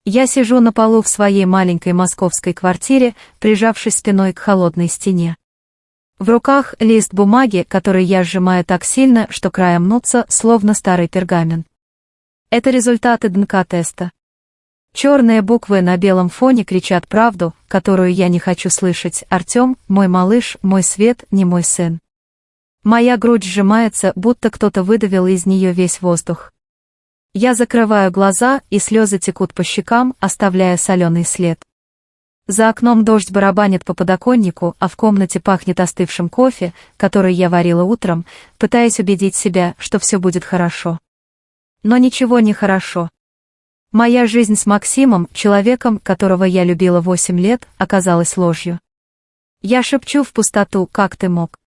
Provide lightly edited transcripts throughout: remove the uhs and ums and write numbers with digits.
Я сижу на полу в своей маленькой московской квартире, прижавшись спиной к холодной стене. В руках лист бумаги, который я сжимаю так сильно, что края мнутся, словно старый пергамент. Это результаты ДНК-теста. Черные буквы на белом фоне кричат правду, которую я не хочу слышать. Артем, мой малыш, мой свет, не мой сын. Моя грудь сжимается, будто кто-то выдавил из нее весь воздух. Я закрываю глаза, и слезы текут по щекам, оставляя соленый след. За окном дождь барабанит по подоконнику, а в комнате пахнет остывшим кофе, который я варила утром, пытаясь убедить себя, что все будет хорошо. Но ничего не хорошо. Моя жизнь с Максимом, человеком, которого я любила 8 лет, оказалась ложью. Я шепчу в пустоту: «Как ты мог?»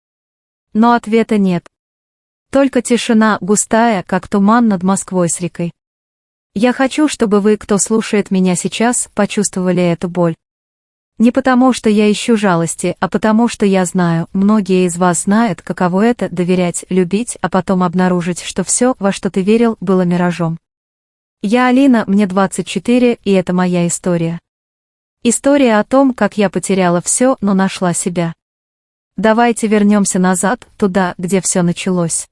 Но ответа нет. Только тишина, густая, как туман над Москвой с рекой. Я хочу, чтобы вы, кто слушает меня сейчас, почувствовали эту боль. Не потому, что я ищу жалости, а потому, что я знаю, многие из вас знают, каково это — доверять, любить, а потом обнаружить, что все, во что ты верил, было миражом. Я Алина, мне 24, и это моя история. История о том, как я потеряла все, но нашла себя. Давайте вернемся назад, туда, где все началось.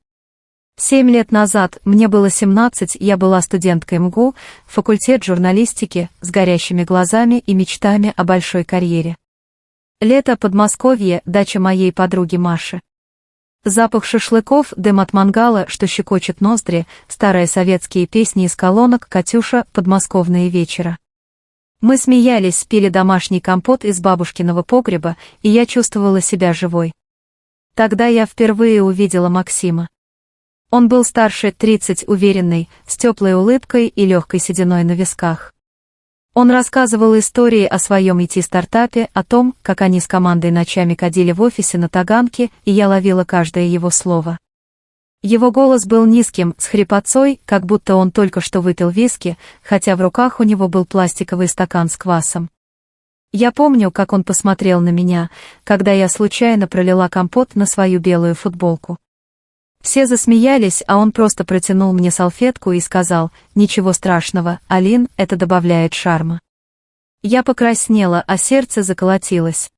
7 лет назад, мне было 17, я была студенткой МГУ, факультет журналистики, с горящими глазами и мечтами о большой карьере. Лето, Подмосковье, дача моей подруги Маши. Запах шашлыков, дым от мангала, что щекочет ноздри, старые советские песни из колонок, Катюша, подмосковные вечера. Мы смеялись, пили домашний компот из бабушкиного погреба, и я чувствовала себя живой. Тогда я впервые увидела Максима. Он был старше 30, уверенный, с теплой улыбкой и легкой сединой на висках. Он рассказывал истории о своем IT-стартапе, о том, как они с командой ночами кадили в офисе на Таганке, и я ловила каждое его слово. Его голос был низким, с хрипотцой, как будто он только что выпил виски, хотя в руках у него был пластиковый стакан с квасом. Я помню, как он посмотрел на меня, когда я случайно пролила компот на свою белую футболку. Все засмеялись, а он просто протянул мне салфетку и сказал: «Ничего страшного, Алин, это добавляет шарма». Я покраснела, а сердце заколотилось.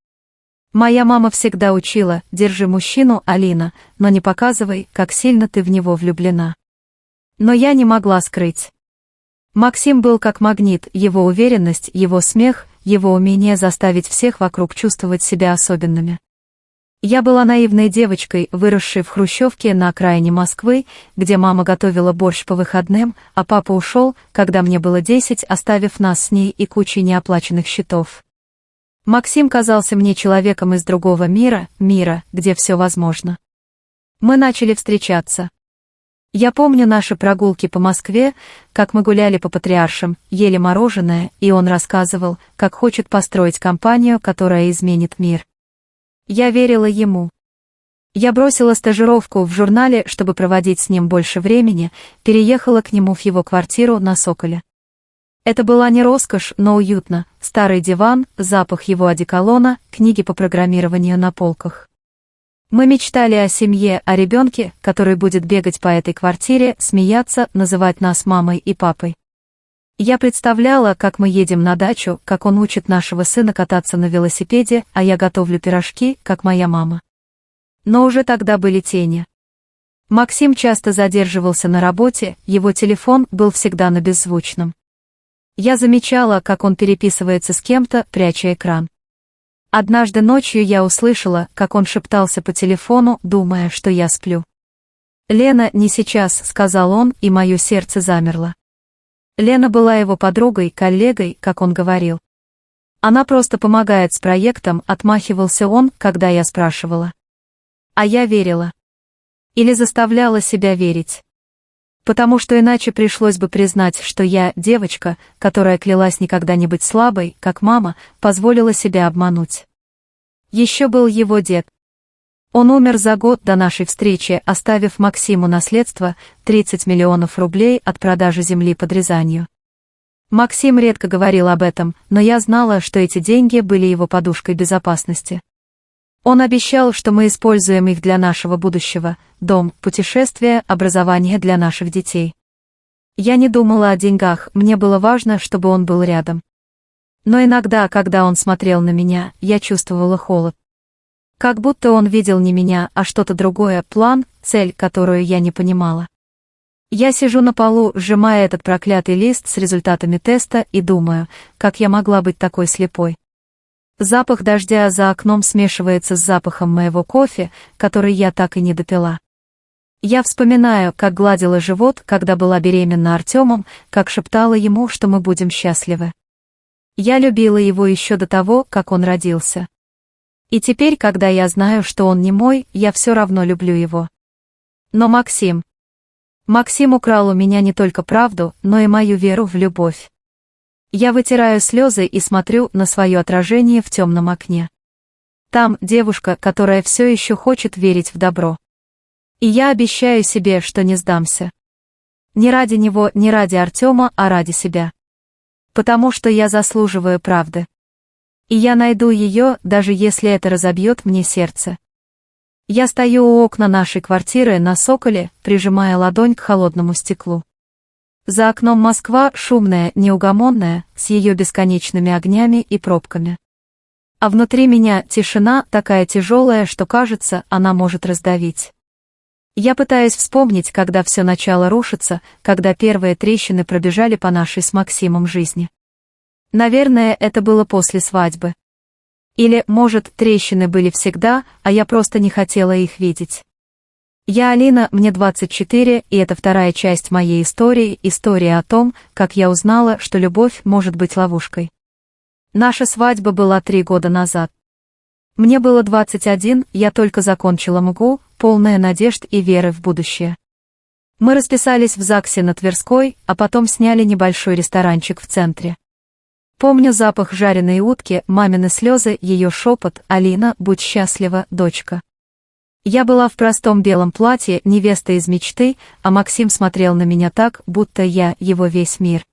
Моя мама всегда учила: держи мужчину, Алина, но не показывай, как сильно ты в него влюблена. Но я не могла скрыть. Максим был как магнит, его уверенность, его смех, его умение заставить всех вокруг чувствовать себя особенными. Я была наивной девочкой, выросшей в хрущевке на окраине Москвы, где мама готовила борщ по выходным, а папа ушел, когда мне было 10, оставив нас с ней и кучей неоплаченных счетов. Максим казался мне человеком из другого мира, где все возможно. Мы начали встречаться. Я помню наши прогулки по Москве, как мы гуляли по Патриаршим, ели мороженое, и он рассказывал, как хочет построить компанию, которая изменит мир. Я верила ему. Я бросила стажировку в журнале, чтобы проводить с ним больше времени, переехала к нему в его квартиру на Соколе. Это была не роскошь, но уютно: старый диван, запах его одеколона, книги по программированию на полках. Мы мечтали о семье, о ребенке, который будет бегать по этой квартире, смеяться, называть нас мамой и папой. Я представляла, как мы едем на дачу, как он учит нашего сына кататься на велосипеде, а я готовлю пирожки, как моя мама. Но уже тогда были тени. Максим часто задерживался на работе, его телефон был всегда на беззвучном. Я замечала, как он переписывается с кем-то, пряча экран. Однажды ночью я услышала, как он шептался по телефону, думая, что я сплю. «Лена, не сейчас», — сказал он, и мое сердце замерло. Лена была его подругой, коллегой, как он говорил. Она просто помогает с проектом, отмахивался он, когда я спрашивала. А я верила. Или заставляла себя верить. Потому что иначе пришлось бы признать, что я, девочка, которая клялась никогда не быть слабой, как мама, позволила себя обмануть. Еще был его дед. Он умер за год до нашей встречи, оставив Максиму наследство 30 миллионов рублей от продажи земли под Рязанью. Максим редко говорил об этом, но я знала, что эти деньги были его подушкой безопасности. Он обещал, что мы используем их для нашего будущего: дом, путешествия, образование для наших детей. Я не думала о деньгах, мне было важно, чтобы он был рядом. Но иногда, когда он смотрел на меня, я чувствовала холод. Как будто он видел не меня, а что-то другое, план, цель, которую я не понимала. Я сижу на полу, сжимая этот проклятый лист с результатами теста и думаю, как я могла быть такой слепой. Запах дождя за окном смешивается с запахом моего кофе, который я так и не допила. Я вспоминаю, как гладила живот, когда была беременна Артемом, как шептала ему, что мы будем счастливы. Я любила его еще до того, как он родился. И теперь, когда я знаю, что он не мой, я все равно люблю его. Но Максим украл у меня не только правду, но и мою веру в любовь. Я вытираю слезы и смотрю на свое отражение в темном окне. Там девушка, которая все еще хочет верить в добро. И я обещаю себе, что не сдамся. Не ради него, не ради Артема, а ради себя. Потому что я заслуживаю правды. И я найду ее, даже если это разобьет мне сердце. Я стою у окна нашей квартиры на Соколе, прижимая ладонь к холодному стеклу. За окном Москва шумная, неугомонная, с ее бесконечными огнями и пробками. А внутри меня тишина такая тяжелая, что кажется, она может раздавить. Я пытаюсь вспомнить, когда все начало рушиться, когда первые трещины пробежали по нашей с Максимом жизни. Наверное, это было после свадьбы. Или, может, трещины были всегда, а я просто не хотела их видеть. Я Алина, мне 24, и это вторая часть моей истории, история о том, как я узнала, что любовь может быть ловушкой. Наша свадьба была 3 года назад. Мне было 21, я только закончила МГУ, полная надежд и веры в будущее. Мы расписались в ЗАГСе на Тверской, а потом сняли небольшой ресторанчик в центре. Помню запах жареной утки, мамины слезы, ее шепот: «Алина, будь счастлива, дочка». Я была в простом белом платье, невеста из мечты, а Максим смотрел на меня так, будто я его весь мир.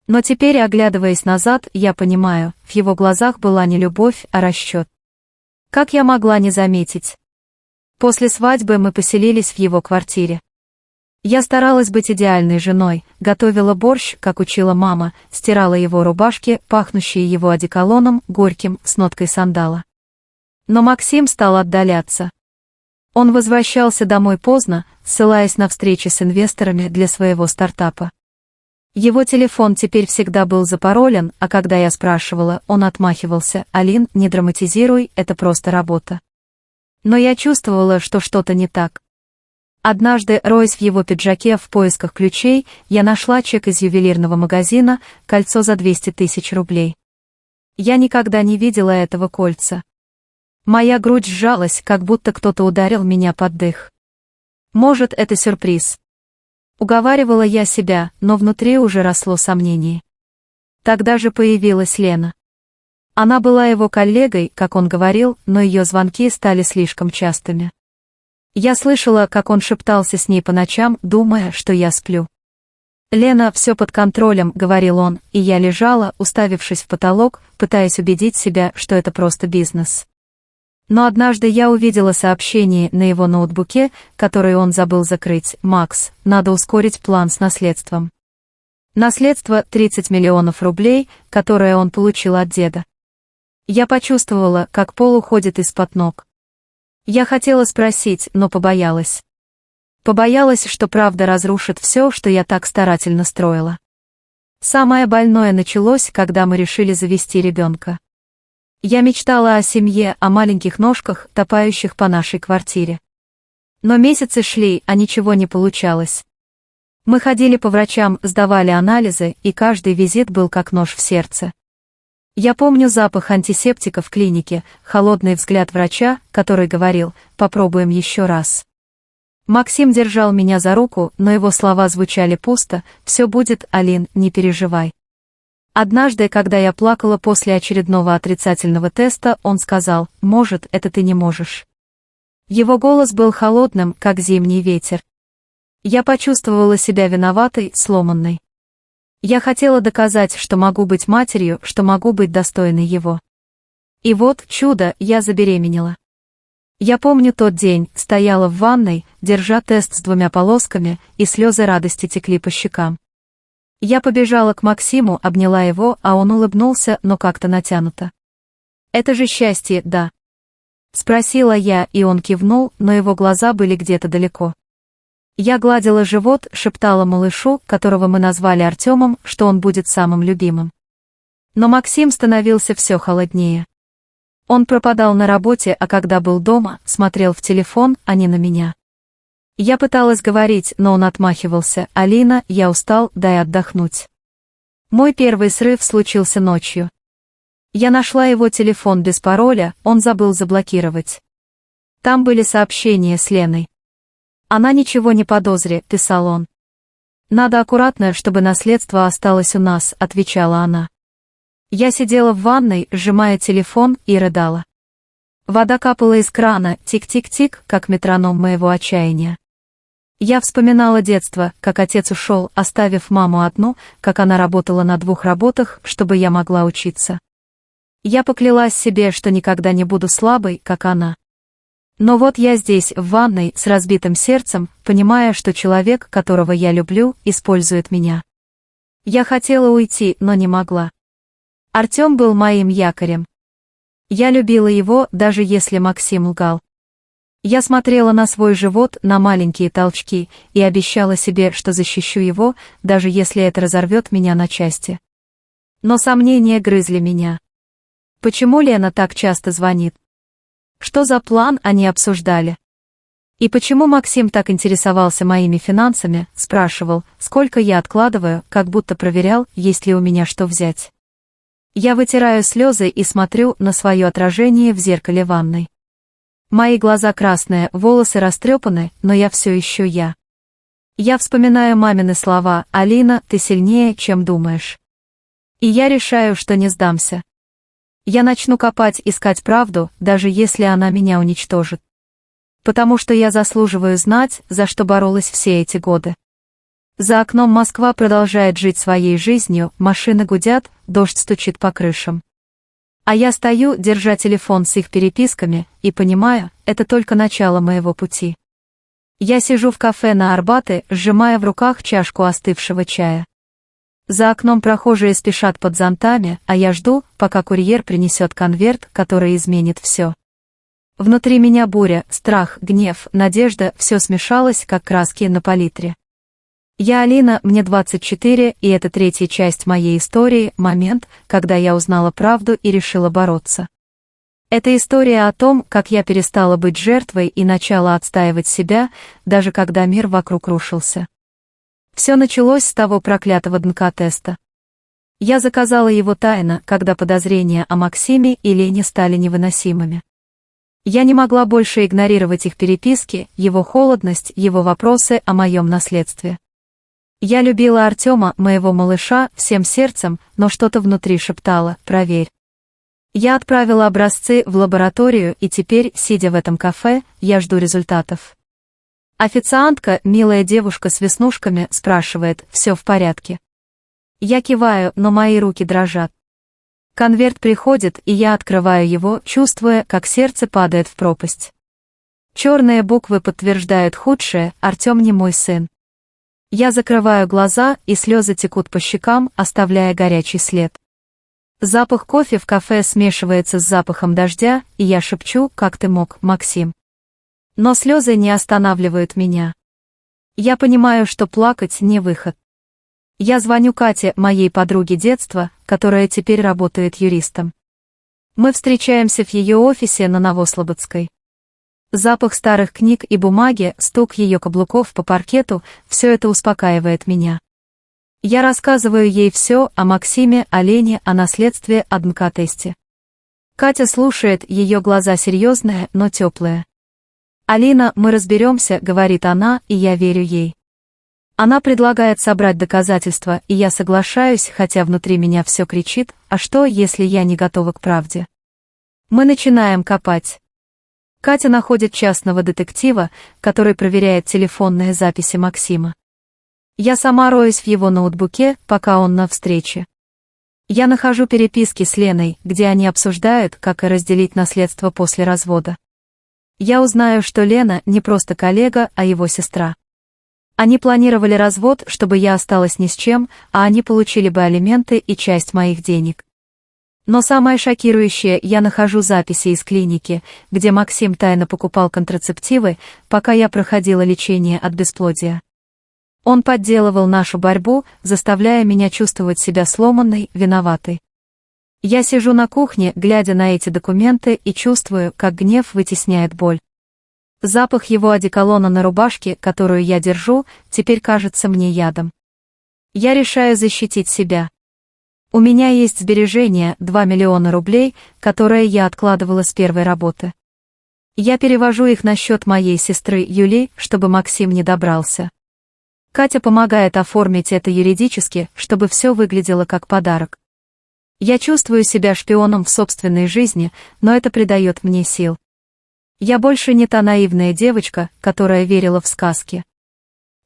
Но теперь, оглядываясь назад, я понимаю, в его глазах была не любовь, а расчет. Как я могла не заметить? После свадьбы мы поселились в его квартире. Я старалась быть идеальной женой, готовила борщ, как учила мама, стирала его рубашки, пахнущие его одеколоном, горьким, с ноткой сандала. Но Максим стал отдаляться. Он возвращался домой поздно, ссылаясь на встречи с инвесторами для своего стартапа. Его телефон теперь всегда был запаролен, а когда я спрашивала, он отмахивался: «Алин, не драматизируй, это просто работа». Но я чувствовала, что что-то не так. Однажды, роясь в его пиджаке в поисках ключей, я нашла чек из ювелирного магазина, кольцо за 200 тысяч рублей. Я никогда не видела этого кольца. Моя грудь сжалась, как будто кто-то ударил меня под дых. Может, это сюрприз. Уговаривала я себя, но внутри уже росло сомнение. Тогда же появилась Лена. Она была его коллегой, как он говорил, но ее звонки стали слишком частыми. Я слышала, как он шептался с ней по ночам, думая, что я сплю. «Лена, все под контролем», — говорил он, и я лежала, уставившись в потолок, пытаясь убедить себя, что это просто бизнес. Но однажды я увидела сообщение на его ноутбуке, которое он забыл закрыть: «Макс, надо ускорить план с наследством». Наследство — 30 миллионов рублей, которое он получил от деда. Я почувствовала, как пол уходит из-под ног. Я хотела спросить, но побоялась. Побоялась, что правда разрушит все, что я так старательно строила. Самое больное началось, когда мы решили завести ребенка. Я мечтала о семье, о маленьких ножках, топающих по нашей квартире. Но месяцы шли, а ничего не получалось. Мы ходили по врачам, сдавали анализы, и каждый визит был как нож в сердце. Я помню запах антисептика в клинике, холодный взгляд врача, который говорил: «Попробуем еще раз». Максим держал меня за руку, но его слова звучали пусто: «Все будет, Алин, не переживай». Однажды, когда я плакала после очередного отрицательного теста, он сказал: «Может, это ты не можешь». Его голос был холодным, как зимний ветер. Я почувствовала себя виноватой, сломанной. Я хотела доказать, что могу быть матерью, что могу быть достойной его. И вот, чудо, я забеременела. Я помню тот день, стояла в ванной, держа тест с 2 полосками, и слезы радости текли по щекам. Я побежала к Максиму, обняла его, а он улыбнулся, но как-то натянуто. «Это же счастье, да?» Спросила я, и он кивнул, но его глаза были где-то далеко. Я гладила живот, шептала малышу, которого мы назвали Артемом, что он будет самым любимым. Но Максим становился все холоднее. Он пропадал на работе, а когда был дома, смотрел в телефон, а не на меня. Я пыталась говорить, но он отмахивался: «Алина, я устал, дай отдохнуть». Мой первый срыв случился ночью. Я нашла его телефон без пароля, он забыл заблокировать. Там были сообщения с Леной. «Она ничего не подозрит», — писал он. «Надо аккуратно, чтобы наследство осталось у нас», — отвечала она. Я сидела в ванной, сжимая телефон, и рыдала. Вода капала из крана, тик-тик-тик, как метроном моего отчаяния. Я вспоминала детство, как отец ушел, оставив маму одну, как она работала на 2 работах, чтобы я могла учиться. Я поклялась себе, что никогда не буду слабой, как она. Но вот я здесь, в ванной, с разбитым сердцем, понимая, что человек, которого я люблю, использует меня. Я хотела уйти, но не могла. Артем был моим якорем. Я любила его, даже если Максим лгал. Я смотрела на свой живот, на маленькие толчки, и обещала себе, что защищу его, даже если это разорвет меня на части. Но сомнения грызли меня. Почему Лена так часто звонит? Что за план они обсуждали? И почему Максим так интересовался моими финансами, спрашивал, сколько я откладываю, как будто проверял, есть ли у меня что взять. Я вытираю слезы и смотрю на свое отражение в зеркале ванной. Мои глаза красные, волосы растрепаны, но я все еще я. Я вспоминаю мамины слова: «Алина, ты сильнее, чем думаешь». И я решаю, что не сдамся. Я начну копать, искать правду, даже если она меня уничтожит. Потому что я заслуживаю знать, за что боролась все эти годы. За окном Москва продолжает жить своей жизнью, машины гудят, дождь стучит по крышам. А я стою, держа телефон с их переписками, и понимаю, это только начало моего пути. Я сижу в кафе на Арбате, сжимая в руках чашку остывшего чая. За окном прохожие спешат под зонтами, а я жду, пока курьер принесет конверт, который изменит все. Внутри меня буря, страх, гнев, надежда, все смешалось, как краски на палитре. Я Алина, мне 24, и это 3-я часть моей истории, момент, когда я узнала правду и решила бороться. Это история о том, как я перестала быть жертвой и начала отстаивать себя, даже когда мир вокруг рушился. Все началось с того проклятого ДНК-теста. Я заказала его тайно, когда подозрения о Максиме и Лене стали невыносимыми. Я не могла больше игнорировать их переписки, его холодность, его вопросы о моем наследстве. Я любила Артема, моего малыша, всем сердцем, но что-то внутри шептало: «Проверь». Я отправила образцы в лабораторию, и теперь, сидя в этом кафе, я жду результатов. Официантка, милая девушка с веснушками, спрашивает: «Все в порядке?» Я киваю, но мои руки дрожат. Конверт приходит, и я открываю его, чувствуя, как сердце падает в пропасть. Черные буквы подтверждают худшее: Артем не мой сын. Я закрываю глаза, и слезы текут по щекам, оставляя горячий след. Запах кофе в кафе смешивается с запахом дождя, и я шепчу: «Как ты мог, Максим?» Но слезы не останавливают меня. Я понимаю, что плакать не выход. Я звоню Кате, моей подруге детства, которая теперь работает юристом. Мы встречаемся в ее офисе на Новослободской. Запах старых книг и бумаги, стук ее каблуков по паркету — все это успокаивает меня. Я рассказываю ей все о Максиме, о Лене, о наследстве, о ДНК-тесте. Катя слушает, ее глаза серьезные, но теплые. «Алина, мы разберемся», — говорит она, и я верю ей. Она предлагает собрать доказательства, и я соглашаюсь, хотя внутри меня все кричит: «А что, если я не готова к правде?» Мы начинаем копать. Катя находит частного детектива, который проверяет телефонные записи Максима. Я сама роюсь в его ноутбуке, пока он на встрече. Я нахожу переписки с Леной, где они обсуждают, как разделить наследство после развода. Я узнаю, что Лена не просто коллега, а его сестра. Они планировали развод, чтобы я осталась ни с чем, а они получили бы алименты и часть моих денег. Но самое шокирующее, я нахожу записи из клиники, где Максим тайно покупал контрацептивы, пока я проходила лечение от бесплодия. Он подделывал нашу борьбу, заставляя меня чувствовать себя сломанной, виноватой. Я сижу на кухне, глядя на эти документы, и чувствую, как гнев вытесняет боль. Запах его одеколона на рубашке, которую я держу, теперь кажется мне ядом. Я решаю защитить себя. У меня есть сбережения, 2 миллиона рублей, которые я откладывала с первой работы. Я перевожу их на счет моей сестры Юли, чтобы Максим не добрался. Катя помогает оформить это юридически, чтобы все выглядело как подарок. Я чувствую себя шпионом в собственной жизни, но это придает мне сил. Я больше не та наивная девочка, которая верила в сказки.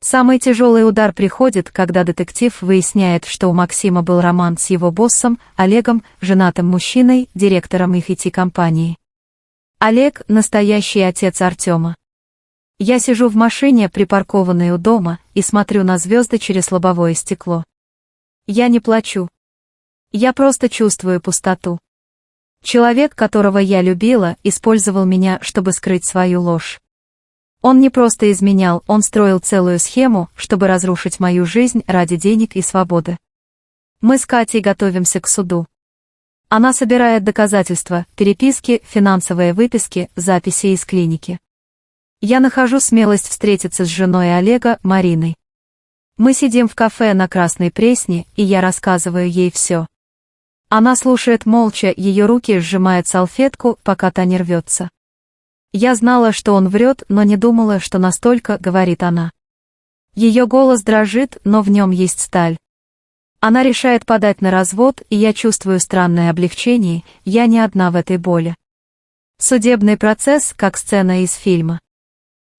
Самый тяжелый удар приходит, когда детектив выясняет, что у Максима был роман с его боссом, Олегом, женатым мужчиной, директором их IT-компании. Олег – настоящий отец Артема. Я сижу в машине, припаркованной у дома, и смотрю на звезды через лобовое стекло. Я не плачу. Я просто чувствую пустоту. Человек, которого я любила, использовал меня, чтобы скрыть свою ложь. Он не просто изменял, он строил целую схему, чтобы разрушить мою жизнь ради денег и свободы. Мы с Катей готовимся к суду. Она собирает доказательства, переписки, финансовые выписки, записи из клиники. Я нахожу смелость встретиться с женой Олега, Мариной. Мы сидим в кафе на Красной Пресне, и я рассказываю ей все. Она слушает молча, ее руки сжимают салфетку, пока та не рвется. Я знала, что он врет, но не думала, что настолько, говорит она. Ее голос дрожит, но в нем есть сталь. Она решает подать на развод, и я чувствую странное облегчение, я не одна в этой боли. Судебный процесс, как сцена из фильма.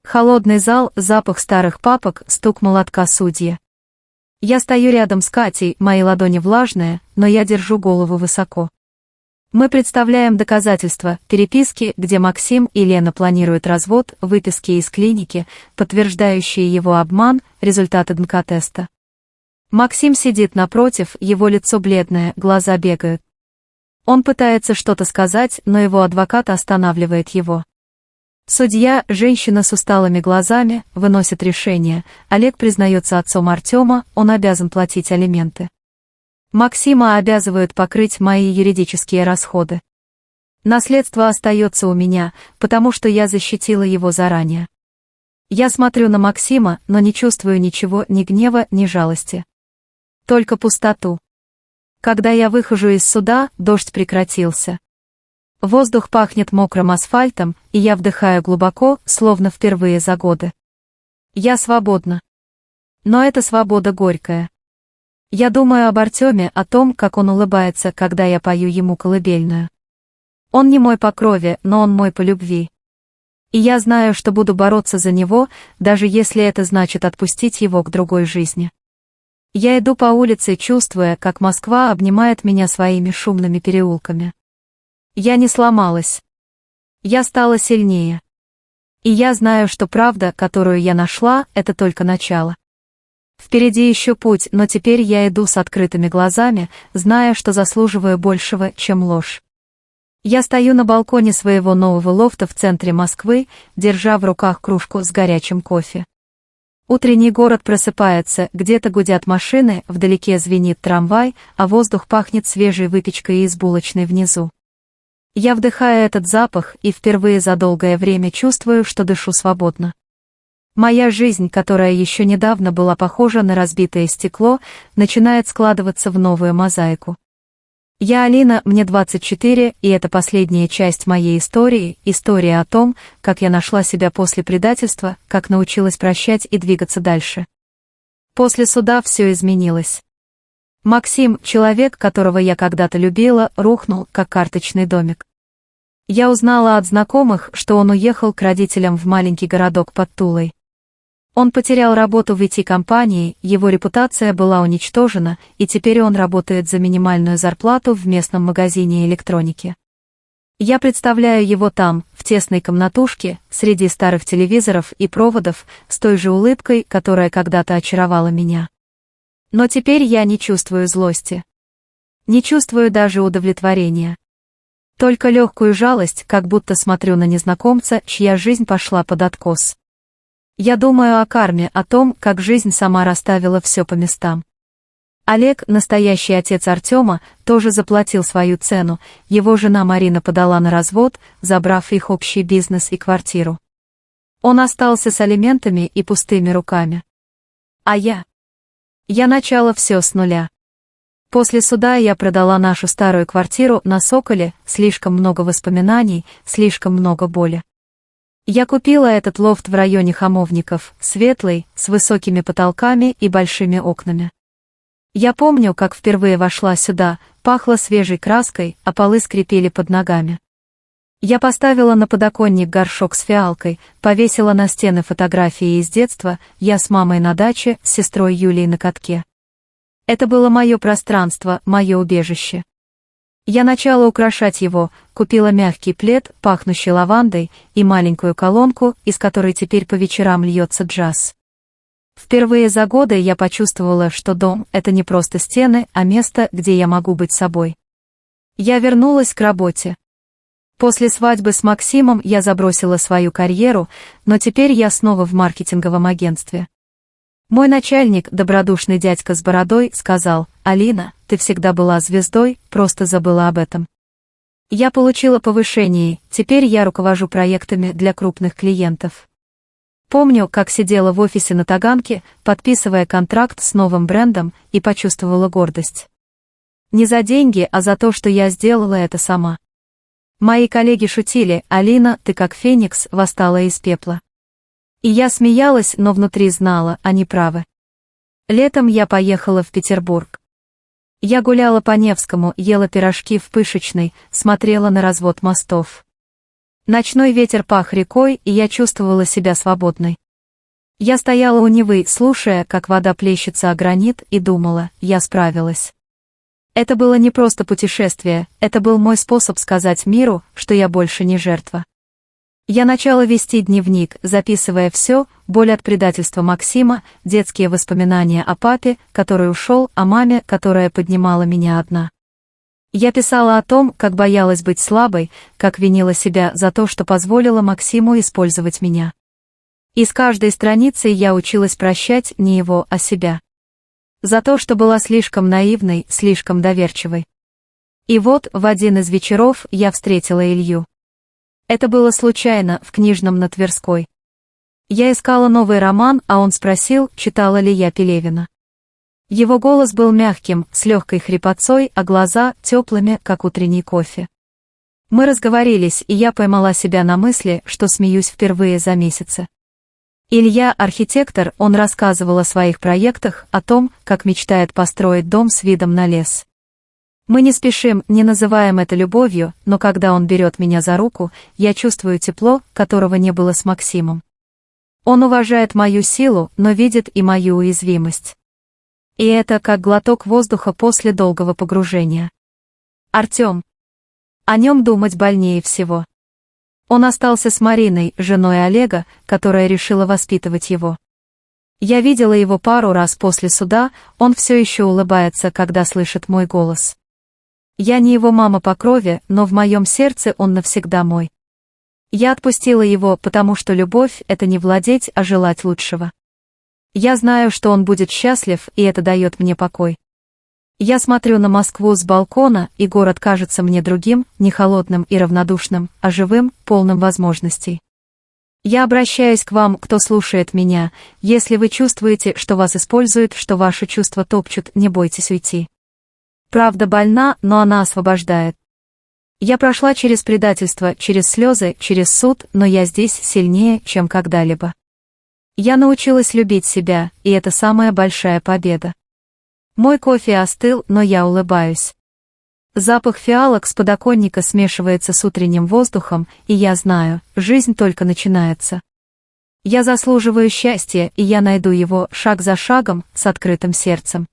Холодный зал, запах старых папок, стук молотка судьи. Я стою рядом с Катей, мои ладони влажные, но я держу голову высоко. Мы представляем доказательства, переписки, где Максим и Лена планируют развод, выписки из клиники, подтверждающие его обман, результаты ДНК-теста. Максим сидит напротив, его лицо бледное, глаза бегают. Он пытается что-то сказать, но его адвокат останавливает его. Судья, женщина с усталыми глазами, выносит решение. Олег признается отцом Артема, он обязан платить алименты. Максима обязывают покрыть мои юридические расходы. Наследство остается у меня, потому что я защитила его заранее. Я смотрю на Максима, но не чувствую ничего, ни гнева, ни жалости. Только пустоту. Когда я выхожу из суда, дождь прекратился. Воздух пахнет мокрым асфальтом, и я вдыхаю глубоко, словно впервые за годы. Я свободна. Но эта свобода горькая. Я думаю об Артеме, о том, как он улыбается, когда я пою ему колыбельную. Он не мой по крови, но он мой по любви. И я знаю, что буду бороться за него, даже если это значит отпустить его к другой жизни. Я иду по улице, чувствуя, как Москва обнимает меня своими шумными переулками. Я не сломалась. Я стала сильнее. И я знаю, что правда, которую я нашла, это только начало. Впереди еще путь, но теперь я иду с открытыми глазами, зная, что заслуживаю большего, чем ложь. Я стою на балконе своего нового лофта в центре Москвы, держа в руках кружку с горячим кофе. Утренний город просыпается, где-то гудят машины, вдалеке звенит трамвай, а воздух пахнет свежей выпечкой из булочной внизу. Я вдыхаю этот запах и впервые за долгое время чувствую, что дышу свободно. Моя жизнь, которая еще недавно была похожа на разбитое стекло, начинает складываться в новую мозаику. Я Алина, мне 24, и это последняя часть моей истории, история о том, как я нашла себя после предательства, как научилась прощать и двигаться дальше. После суда все изменилось. Максим, человек, которого я когда-то любила, рухнул, как карточный домик. Я узнала от знакомых, что он уехал к родителям в маленький городок под Тулой. Он потерял работу в IT-компании, его репутация была уничтожена, и теперь он работает за минимальную зарплату в местном магазине электроники. Я представляю его там, в тесной комнатушке, среди старых телевизоров и проводов, с той же улыбкой, которая когда-то очаровала меня. Но теперь я не чувствую злости. Не чувствую даже удовлетворения. Только легкую жалость, как будто смотрю на незнакомца, чья жизнь пошла под откос. Я думаю о карме, о том, как жизнь сама расставила все по местам. Олег, настоящий отец Артема, тоже заплатил свою цену, его жена Марина подала на развод, забрав их общий бизнес и квартиру. Он остался с алиментами и пустыми руками. А я? Я начала все с нуля. После суда я продала нашу старую квартиру на Соколе, слишком много воспоминаний, слишком много боли. Я купила этот лофт в районе Хамовников, светлый, с высокими потолками и большими окнами. Я помню, как впервые вошла сюда, пахло свежей краской, а полы скрипели под ногами. Я поставила на подоконник горшок с фиалкой, повесила на стены фотографии из детства, я с мамой на даче, с сестрой Юлей на катке. Это было мое пространство, мое убежище. Я начала украшать его, купила мягкий плед, пахнущий лавандой, и маленькую колонку, из которой теперь по вечерам льется джаз. Впервые за годы я почувствовала, что дом — это не просто стены, а место, где я могу быть собой. Я вернулась к работе. После свадьбы с Максимом я забросила свою карьеру, но теперь я снова в маркетинговом агентстве. Мой начальник, добродушный дядька с бородой, сказал: «Алина, ты всегда была звездой, просто забыла об этом». Я получила повышение, теперь я руковожу проектами для крупных клиентов. Помню, как сидела в офисе на Таганке, подписывая контракт с новым брендом, и почувствовала гордость. Не за деньги, а за то, что я сделала это сама. Мои коллеги шутили: «Алина, ты как феникс, восстала из пепла». И я смеялась, но внутри знала, они правы. Летом я поехала в Петербург. Я гуляла по Невскому, ела пирожки в пышечной, смотрела на развод мостов. Ночной ветер пах рекой, и я чувствовала себя свободной. Я стояла у Невы, слушая, как вода плещется о гранит, и думала: я справилась. Это было не просто путешествие, это был мой способ сказать миру, что я больше не жертва. Я начала вести дневник, записывая все: боль от предательства Максима, детские воспоминания о папе, который ушел, о маме, которая поднимала меня одна. Я писала о том, как боялась быть слабой, как винила себя за то, что позволила Максиму использовать меня. И с каждой страницей я училась прощать не его, а себя. За то, что была слишком наивной, слишком доверчивой. И вот, в один из вечеров я встретила Илью. Это было случайно, в книжном на Тверской. Я искала новый роман, а он спросил, читала ли я Пелевина. Его голос был мягким, с легкой хрипотцой, а глаза теплыми, как утренний кофе. Мы разговорились, и я поймала себя на мысли, что смеюсь впервые за месяцы. Илья — архитектор, он рассказывал о своих проектах, о том, как мечтает построить дом с видом на лес. Мы не спешим, не называем это любовью, но когда он берет меня за руку, я чувствую тепло, которого не было с Максимом. Он уважает мою силу, но видит и мою уязвимость. И это как глоток воздуха после долгого погружения. Артем. О нем думать больнее всего. Он остался с Мариной, женой Олега, которая решила воспитывать его. Я видела его пару раз после суда, он все еще улыбается, когда слышит мой голос. Я не его мама по крови, но в моем сердце он навсегда мой. Я отпустила его, потому что любовь — это не владеть, а желать лучшего. Я знаю, что он будет счастлив, и это дает мне покой. Я смотрю на Москву с балкона, и город кажется мне другим, не холодным и равнодушным, а живым, полным возможностей. Я обращаюсь к вам, кто слушает меня: если вы чувствуете, что вас используют, что ваши чувства топчут, не бойтесь уйти. Правда больна, но она освобождает. Я прошла через предательство, через слезы, через суд, но я здесь сильнее, чем когда-либо. Я научилась любить себя, и это самая большая победа. Мой кофе остыл, но я улыбаюсь. Запах фиалок с подоконника смешивается с утренним воздухом, и я знаю, жизнь только начинается. Я заслуживаю счастья, и я найду его шаг за шагом, с открытым сердцем.